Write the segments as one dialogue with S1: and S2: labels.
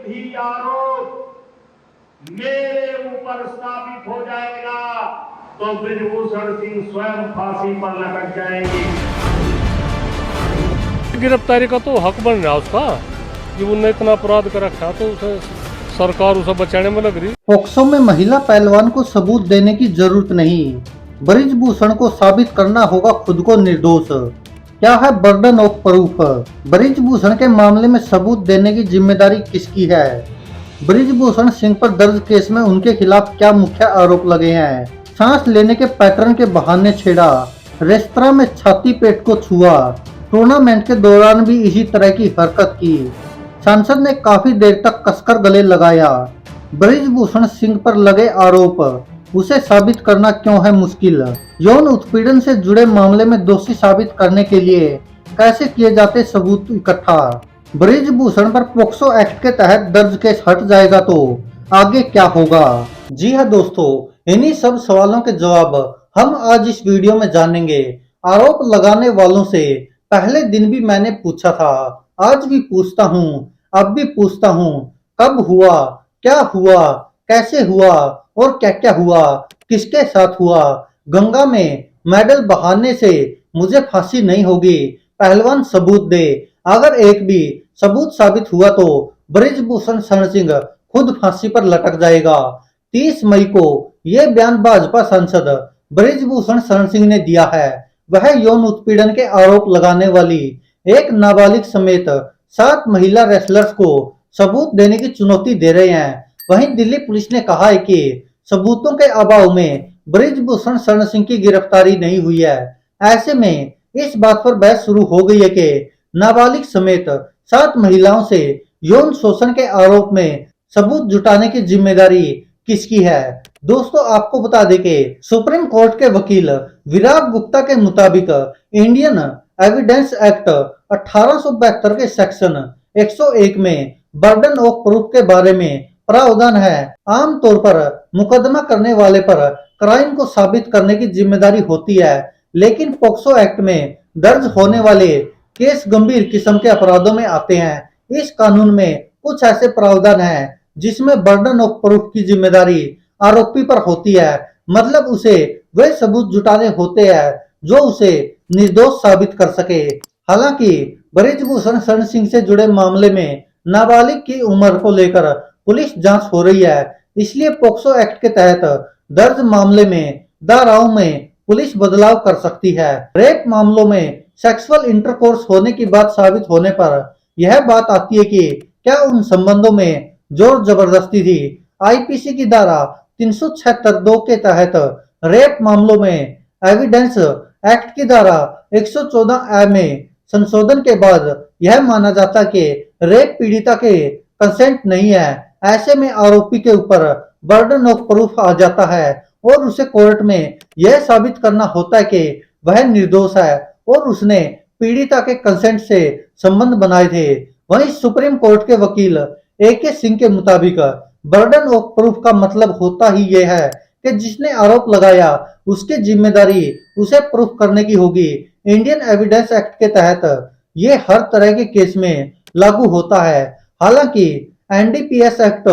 S1: भी आरोप मेरे ऊपर साबित हो जाएगा तो ब्रिजभूषण सिंह स्वयं फांसी पर लटक जाएंगे।
S2: गिरफ्तारी का तो हक बन रहा उसका कि उन्होंने इतना अपराध कर रखा तो उसे सरकार उसे बचाने में लग रही।
S3: पोक्सो में महिला पहलवान को सबूत देने की जरूरत नहीं, ब्रिजभूषण को साबित करना होगा खुद को निर्दोष। क्या है बर्डन ऑफ प्रूफ? ब्रिजभूषण के मामले में सबूत देने की जिम्मेदारी किसकी है? ब्रिजभूषण सिंह पर दर्ज केस में उनके खिलाफ क्या मुख्य आरोप लगे हैं? सांस लेने के पैटर्न के बहाने छेड़ा, रेस्तरां में छाती पेट को छुआ, टूर्नामेंट के दौरान भी इसी तरह की हरकत की। सांसद ने काफी देर तक कसकर गले लगाया। ब्रिजभूषण सिंह पर लगे आरोप उसे साबित करना क्यों है मुश्किल? यौन उत्पीड़न से जुड़े मामले में दोषी साबित करने के लिए कैसे किए जाते सबूत इकट्ठा? ब्रिजभूषण पर पोक्सो एक्ट के तहत दर्ज केस हट जाएगा तो आगे क्या होगा? जी हाँ दोस्तों, इन्हीं सब सवालों के जवाब हम आज इस वीडियो में जानेंगे। आरोप लगाने वालों से पहले दिन भी मैंने पूछा था, आज भी पूछता हूँ, अब भी पूछता हूँ, कब हुआ, क्या हुआ, कैसे हुआ और क्या क्या हुआ, किसके साथ हुआ? गंगा में मेडल बहाने से मुझे फांसी नहीं होगी, पहलवान सबूत दे। अगर एक भी सबूत साबित हुआ तो ब्रिजभूषण शरण सिंह खुद फांसी पर लटक जाएगा। 30 मई को ये बयान भाजपा सांसद ब्रिजभूषण शरण सिंह ने दिया है। वह यौन उत्पीड़न के आरोप लगाने वाली एक नाबालिग समेत 7 महिला रेसलर्स को सबूत देने की चुनौती दे रहे हैं। वहीं दिल्ली पुलिस ने कहा है कि सबूतों के अभाव में ब्रिजभूषण शरण सिंह की गिरफ्तारी नहीं हुई है। ऐसे में इस बात पर बहस शुरू हो गई है कि नाबालिग समेत 7 महिलाओं से यौन शोषण के आरोप में सबूत जुटाने की जिम्मेदारी किसकी है। दोस्तों आपको बता दें कि सुप्रीम कोर्ट के वकील विराग गुप्ता के मुताबिक इंडियन एविडेंस एक्ट 1872 के सेक्शन 101 में बर्डन ऑफ प्रूफ के बारे में प्रावधान है। आमतौर पर मुकदमा करने वाले पर क्राइम को साबित करने की जिम्मेदारी होती है, लेकिन पोक्सो एक्ट में दर्ज होने वाले केस गंभीर किस्म के अपराधों में आते हैं। इस कानून में कुछ ऐसे प्रावधान हैं जिसमें बर्डन ऑफ प्रूफ की जिम्मेदारी आरोपी पर होती है, मतलब उसे वे सबूत जुटाने होते हैं जो उसे निर्दोष साबित कर सके। हालांकि ब्रिजभूषण शरण सिंह से जुड़े मामले में नाबालिग की उम्र को लेकर पुलिस जांच हो रही है, इसलिए पोक्सो एक्ट के तहत दर्ज मामले में धाराओं में पुलिस बदलाव कर सकती है। रेप मामलों में सेक्सुअल इंटरकोर्स होने की बात साबित होने पर यह बात आती है कि क्या उन संबंधों में जोर जबरदस्ती थी। आईपीसी की धारा 376(2) के तहत रेप मामलों में एविडेंस एक्ट की धारा 114(a) में संशोधन के बाद यह माना जाता कि रेप पीड़िता के कंसेंट नहीं है। ऐसे में आरोपी के ऊपर बर्डन ऑफ प्रूफ आ जाता है और उसे कोर्ट में यह साबित करना होता है कि वह निर्दोष है और उसने पीड़िता के कंसेंट से संबंध बनाए थे। वहीं सुप्रीम कोर्ट के वकील AK सिंह के मुताबिक बर्डन ऑफ प्रूफ का मतलब होता ही यह है कि जिसने आरोप लगाया उसकी जिम्मेदारी उसे प्रूफ करने की होगी। इंडियन एविडेंस एक्ट के तहत ये हर तरह के केस में लागू होता है। हालांकि NDPS एक्ट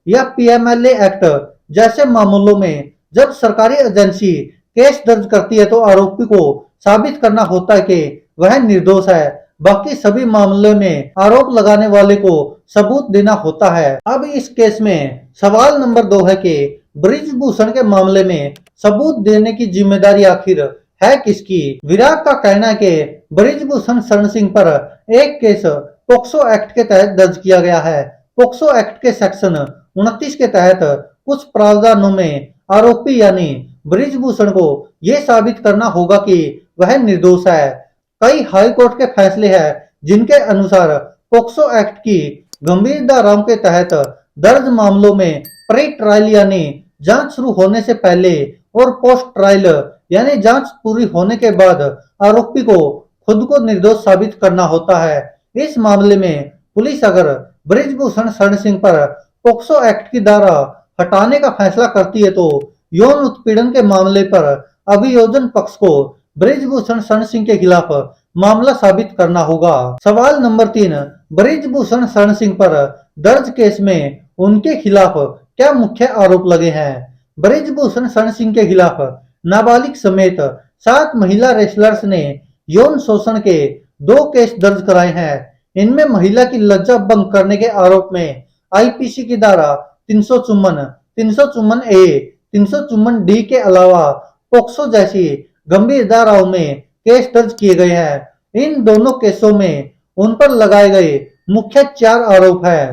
S3: या PMLA एक्ट जैसे मामलों में जब सरकारी एजेंसी केस दर्ज करती है तो आरोपी को साबित करना होता है कि वह निर्दोष है। बाकी सभी मामलों में आरोप लगाने वाले को सबूत देना होता है। अब इस केस में सवाल नंबर 2 है कि ब्रिजभूषण के मामले में सबूत देने की जिम्मेदारी आखिर है किसकी। विराग का कहना है कि ब्रिजभूषण शरण सिंह पर एक केस पोक्सो एक्ट के तहत दर्ज किया गया है। पोक्सो एक्ट के सेक्शन 29 के तहत कुछ प्रावधानों में आरोपी यानी ब्रिजभूषण को यह साबित करना होगा कि वह निर्दोष है। कई हाई कोर्ट के फैसले हैं जिनके अनुसार पोक्सो एक्ट की गंभीर धाराओं के तहत दर्ज मामलों में प्री ट्रायल यानी जांच शुरू होने से पहले और पोस्ट ट्रायल यानी जांच पूरी होने के बाद आरोपी को खुद को निर्दोष साबित करना होता है। इस मामले में पुलिस अगर ब्रिजभूषण शरण सिंह पर पोक्सो एक्ट की धारा हटाने का फैसला करती है तो यौन उत्पीड़न के मामले पर अभियोजन पक्ष को ब्रिजभूषण शरण सिंह के खिलाफ मामला साबित करना होगा। सवाल नंबर 3, बृजभूषण शरण सिंह पर दर्ज केस में उनके खिलाफ क्या मुख्य आरोप लगे हैं? बृजभूषण शरण सिंह के खिलाफ नाबालिग समेत 7 महिला रेसलर्स ने यौन शोषण के 2 केस दर्ज कराए हैं। इनमें महिला की लज्जा भंग करने के आरोप में आईपीसी की धारा 354, 354 ए, 354 डी के अलावा पोक्सो जैसी गंभीर धाराओं में केस दर्ज किए गए हैं। इन दोनों केसों में उन पर लगाए गए मुख्य 4 आरोप है।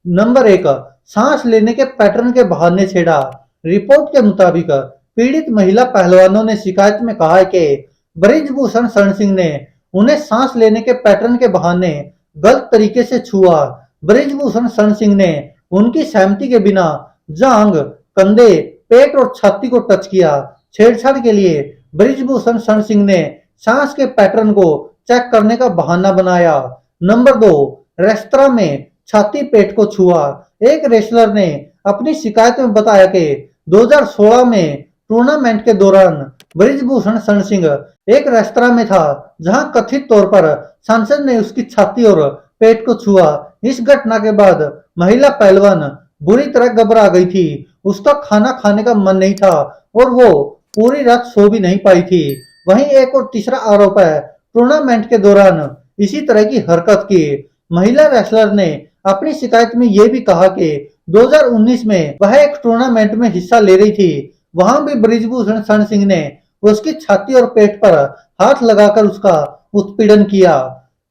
S3: नंबर 1, सांस लेने के पैटर्न के बहाने छेड़ा। रिपोर्ट के मुताबिक पीड़ित महिला पहलवानों ने शिकायत में कहा है कि बृजभूषण शरण सिंह ने उन्हें सांस लेने के पैटर्न के बहाने गलत तरीके से छुआ। बृजभूषण शरण सिंह ने उनकी सहमति के बिना जांग, कंधे, पेट और छाती को टच किया। छेड़छाड़ के लिए बृजभूषण शरण सिंह ने सांस के पैटर्न को चेक करने का बहाना बनाया। नंबर 2, रेस्तरां में छाती पेट को छुआ। एक रेसलर ने अपनी शिकायत में बताया कि 2016 में टूर्नामेंट के दौरान बृजभूषण शरण सिंह एक रेस्तरां में था, जहां कथित तौर पर सांसद ने उसकी छाती और पेट को छुआ। इस घटना के बाद महिला पहलवान बुरी तरह घबरा गई थी। उसका खाना खाने का मन नहीं था और वो पूरी रात सो भी नहीं पाई थी। वहीं एक और तीसरा आरोप है, टूर्नामेंट के दौरान इसी तरह की हरकत की। महिला रेसलर ने अपनी शिकायत में यह भी कहा कि 2019 में वह एक टूर्नामेंट में हिस्सा ले रही थी। वहां भी बृजभूषण शरण सिंह ने उसकी छाती और पेट पर हाथ लगाकर उसका उत्पीड़न किया।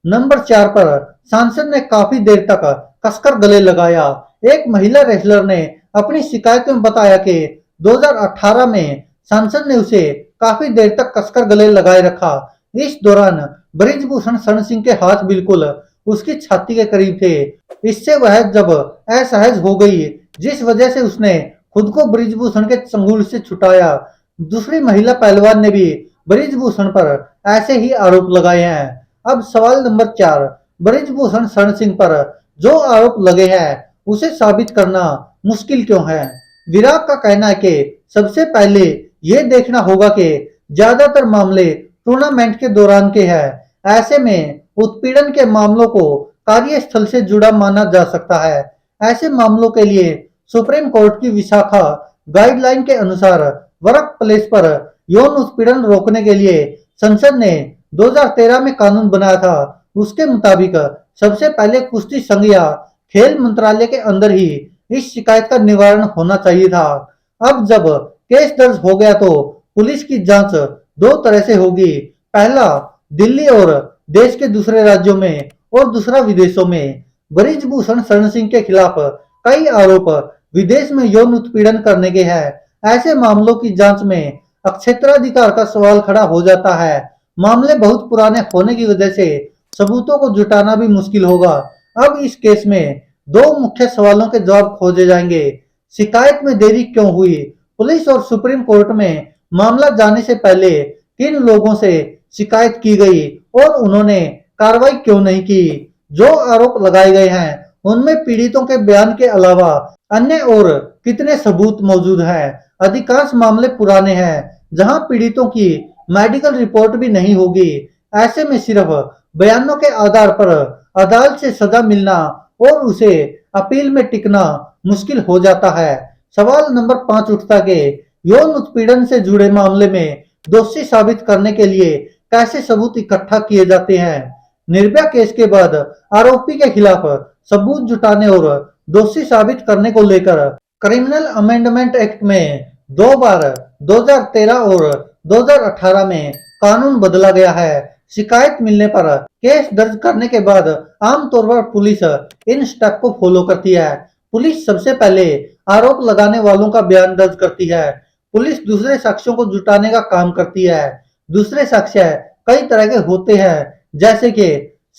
S3: नंबर 4 पर सांसद ने काफी देर तक कसकर गले लगाया। एक महिला रेसलर ने अपनी शिकायत में बताया कि 2018 में सांसद ने उसे काफी देर तक कसकर गले लगाए रखा। इस दौरान बृजभूषण शरण सिंह के हाथ बिल्कुल उसकी छाती के करीब थे। इससे वह जब असहज हो गई, जिस वजह से उसने खुद को बृजभूषण के चंगुल से छुटाया। दूसरी महिला पहलवान ने भी बृजभूषण पर ऐसे ही आरोप लगाए हैं। अब सवाल नंबर 4, बृजभूषण शरण सिंह पर जो आरोप लगे हैं उसे साबित करना मुश्किल क्यों है? विराग का कहना है कि सबसे पहले ये देखना होगा कि ज्यादातर मामले टूर्नामेंट के दौरान के हैं। ऐसे में उत्पीड़न के मामलों को कार्यस्थल से जुड़ा माना जा सकता है। ऐसे मामलों के लिए सुप्रीम कोर्ट की विशाखा गाइडलाइन के अनुसार वर्क प्लेस पर यौन उत्पीड़न रोकने के लिए संसद ने 2013 में कानून बनाया था। उसके मुताबिक सबसे पहले कुश्ती संघ या खेल मंत्रालय के अंदर ही इस शिकायत का निवारण होना चाहिए था। अब जब केस दर्ज हो गया तो पुलिस की जांच 2 तरह से होगी। पहला, दिल्ली और देश के दूसरे राज्यों में, और दूसरा विदेशों में। बृजभूषण शरण सिंह के खिलाफ कई आरोप विदेश में यौन उत्पीड़न करने के हैं। ऐसे मामलों की जांच में क्षेत्राधिकार का सवाल खड़ा हो जाता है। मामले बहुत पुराने होने की वजह से सबूतों को जुटाना भी मुश्किल होगा। अब इस केस में 2 मुख्य सवालों के जवाब खोजे जाएंगे। शिकायत में देरी क्यों हुई? पुलिस और सुप्रीम कोर्ट में मामला जाने से पहले किन लोगों से शिकायत की गई और उन्होंने कार्रवाई क्यों नहीं की? जो आरोप लगाए गए हैं उनमें पीड़ितों के बयान के अलावा अन्य और कितने सबूत मौजूद हैं? अधिकांश मामले पुराने हैं जहां पीड़ितों की मेडिकल रिपोर्ट भी नहीं होगी। ऐसे में सिर्फ बयानों के आधार पर अदालत से सजा मिलना और उसे अपील में टिकना मुश्किल हो जाता है। सवाल नंबर 5 उठता कि यौन उत्पीड़न से जुड़े मामले में दोषी साबित करने के लिए कैसे सबूत इकट्ठा किए जाते हैं? निर्भया केस के बाद आरोपी के खिलाफ सबूत जुटाने और दोषी साबित करने को लेकर क्रिमिनल अमेंडमेंट एक्ट में 2 बार 2013 और 2018 में कानून बदला गया है। शिकायत मिलने पर केस दर्ज करने के बाद आमतौर पर पुलिस इन स्टेप को फॉलो करती है। पुलिस सबसे पहले आरोप लगाने वालों का बयान दर्ज करती है। पुलिस दूसरे साक्ष्यों को जुटाने का काम करती है। दूसरे साक्ष्य कई तरह के होते हैं, जैसे कि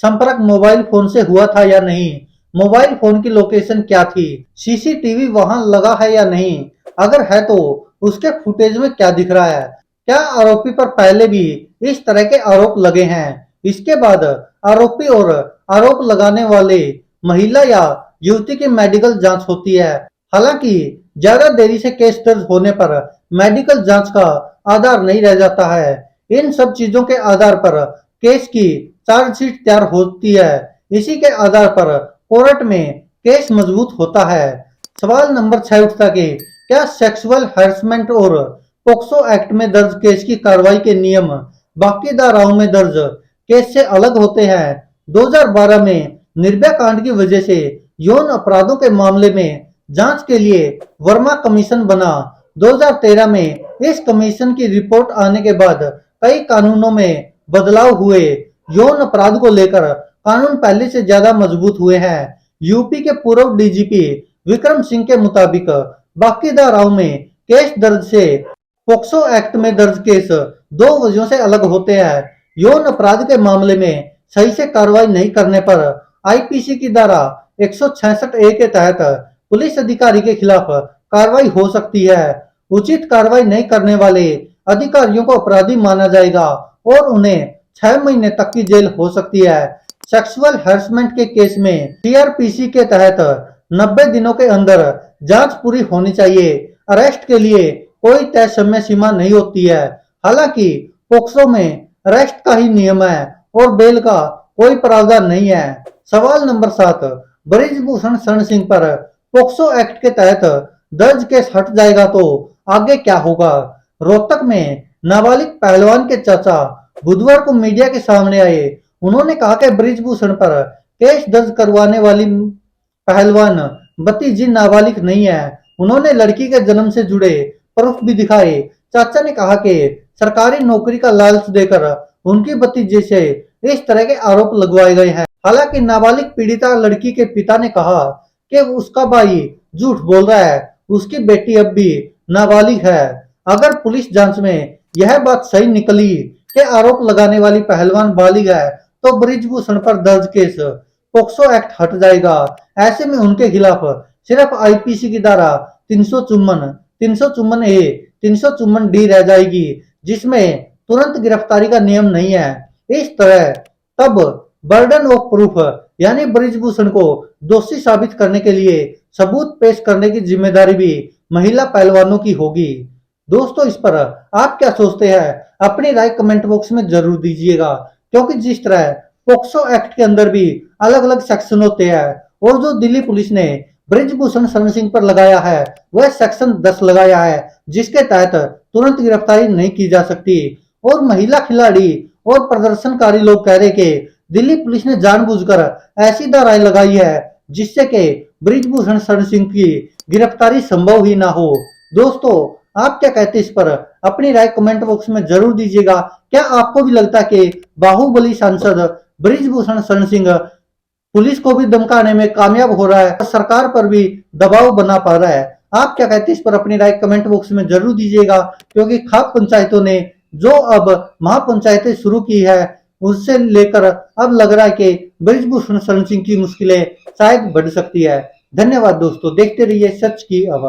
S3: संपर्क मोबाइल फोन से हुआ था या नहीं, मोबाइल फोन की लोकेशन क्या थी, सीसीटीवी वहां लगा है या नहीं, अगर है तो उसके फुटेज में क्या दिख रहा है, क्या आरोपी पर पहले भी इस तरह के आरोप लगे हैं। इसके बाद आरोपी और आरोप लगाने वाले महिला या युवती की मेडिकल जांच होती है। हालांकि ज्यादा देरी से केस दर्ज होने पर मेडिकल जांच का आधार नहीं रह जाता है। इन सब चीजों के आधार पर केस की चार्जशीट तैयार होती है। इसी के आधार पर कोर्ट में केस मजबूत होता है। सवाल नंबर 6 उठता कि क्या सेक्सुअल हैरेसमेंट और पोक्सो एक्ट में दर्ज केस की कार्रवाई के नियम बाकी धाराओं में दर्ज केस से अलग होते हैं? 2012 में निर्भया कांड की वजह से यौन अपराधों के मामले में जांच के लिए वर्मा कमीशन बना। 2013 में इस कमीशन की रिपोर्ट आने के बाद कई कानूनों में बदलाव हुए। यौन अपराध को लेकर कानून पहले से ज्यादा मजबूत हुए हैं। यूपी के पूर्व डीजीपी विक्रम सिंह के मुताबिक बाकी धाराओं में केस दर्ज से पोक्सो एक्ट में दर्ज केस दो वजहों से अलग होते हैं। यौन अपराध के मामले में सही से कार्रवाई नहीं करने पर आईपीसी की धारा 166A के तहत पुलिस अधिकारी के खिलाफ कार्रवाई हो सकती है। उचित कार्रवाई नहीं करने वाले अधिकारियों को अपराधी माना जाएगा और उन्हें 6 महीने तक की जेल हो सकती है। सेक्सुअल हैरेसमेंट के केस में सीआरपीसी के तहत 90 दिनों के अंदर जांच पूरी होनी चाहिए। अरेस्ट के लिए कोई तय समय सीमा नहीं होती है। हालांकि पोक्सो में अरेस्ट का ही नियम है और बेल का कोई प्रावधान नहीं है। सवाल नंबर 7, बृजभूषण शरण सिंह पर पोक्सो एक्ट के तहत दर्ज केस हट जाएगा तो आगे क्या होगा? रोहतक में नाबालिग पहलवान के चाचा बुधवार को मीडिया के सामने आए। उन्होंने कहा कि बृजभूषण पर केस दर्ज करवाने वाली पहलवान भतीजी नाबालिग नहीं है। उन्होंने लड़की के जन्म से जुड़े प्रूफ भी दिखाए। चाचा ने कहा कि सरकारी नौकरी का लालच देकर उनकी भतीजे से इस तरह के आरोप लगवाए गए हैं। हालांकि नाबालिग पीड़िता लड़की के पिता ने कहा कि उसका भाई झूठ बोल रहा है, उसकी बेटी अब भी नाबालिग है। अगर पुलिस जांच में यह बात सही निकली कि आरोप लगाने वाली पहलवान बालिग है तो बृजभूषण पर दर्ज केस पोक्सो एक्ट हट जाएगा। ऐसे में उनके खिलाफ सिर्फ आईपीसी की धारा 354, 354A, 354D रह जाएगी, जिसमें तुरंत गिरफ्तारी का नियम नहीं है। इस तरह तब बर्डन ऑफ प्रूफ यानी बृजभूषण को दोषी साबित करने के लिए सबूत पेश करने की जिम्मेदारी भी महिला पहलवानों की होगी। दोस्तों, इस पर आप क्या सोचते हैं? अपनी राय कमेंट बॉक्स में जरूर दीजिएगा, क्योंकि जिस तरह पोक्सो एक्ट के अंदर भी अलग अलग सेक्शन होते हैं और जो दिल्ली पुलिस ने बृजभूषण शरण सिंह पर लगाया है वह सेक्शन 10 लगाया है, जिसके तहत तुरंत गिरफ्तारी नहीं की जा सकती। और महिला खिलाड़ी और प्रदर्शनकारी लोग कह रहे कि दिल्ली पुलिस ने जानबूझकर ऐसी धाराएं लगाई है जिससे कि बृजभूषण शरण सिंह की गिरफ्तारी संभव ही ना हो। दोस्तों, आप क्या कहते हैं इस पर? अपनी राय कमेंट बॉक्स में जरूर दीजिएगा। क्या आपको भी लगता है कि बाहुबली सांसद बृजभूषण शरण सिंह पुलिस को भी धमकाने में कामयाब हो रहा है और सरकार पर भी दबाव बना पा रहा है? आप क्या कहते हैं इस पर? अपनी राय कमेंट बॉक्स में जरूर दीजिएगा, क्योंकि खाप पंचायतों ने जो अब महापंचायतें शुरू की है उससे लेकर अब लग रहा है कि बृजभूषण शरण सिंह की मुश्किलें शायद बढ़ सकती है। धन्यवाद दोस्तों, देखते रहिए सच की आवाज।